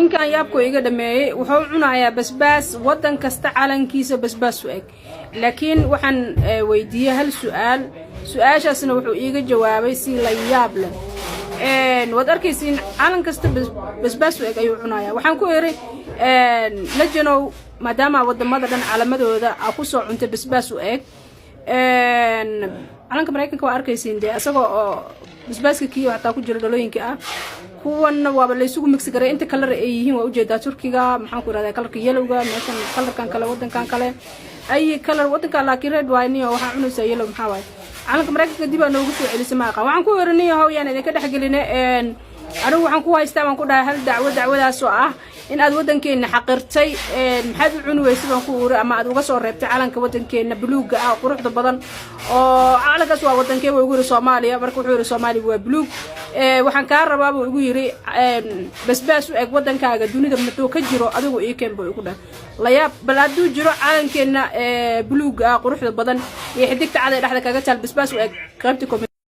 ninkan yaabku iga dhameeyay wuxuu cunayaa basbaas wadan kasta calankiisa basbaas u eg laakiin waxaan weydiiyay hal su'aashaasna wuxuu iga jawaabay si la yaab leh wad arkaysiin calan kasta basbaas u eg ayuu cunayaa waxaan ku eray lajanow maadaama wadamada dhan calamadooda ku soo cuntay basbaas u eg calanka Mareykanka waa arkaysiin de asagoo basbaaska kiyo hataa ku jira dhalooyinka ah kuwana waaba la isugu mix garay inta kala ay yihiin waa u jeedaa Turkiga maxaan ku raadaya kalarka yelowga meeshan kalarkan kale wadankan kale ay kalar wadanka laakiin red wine waxa cunaysa yellow maxaa waay calanka Mareykanka dib aan ugu soo celisay ma aqaan waxaan ku weerarnay hawiyaan idin ka dhaxgelinay anigu waxaan ku haystaa waan ku dhahay hal dacwadaas oo ah in aad wadankeena xaqirtay maxaad u cuni weysay baan ku uuri ama aad uga soo reebtay calanka wadankeena buluuga ah quruxda badan oo calankaas waa wadankee way ugu yiri Soomaaliya marka wuxuu yiri Soomaaliya waa buluug waxaan ka rabaa buu ugu yiri basbaas u eg wadankaaga dunida madoo ka jiro adigu ii keen buu ugu dhahay la yaab bal haduu jiro calankeena buluuga ah quruxda badan iyo xidigta cad ee dhaxda kaga taal basbaas u eg qaybta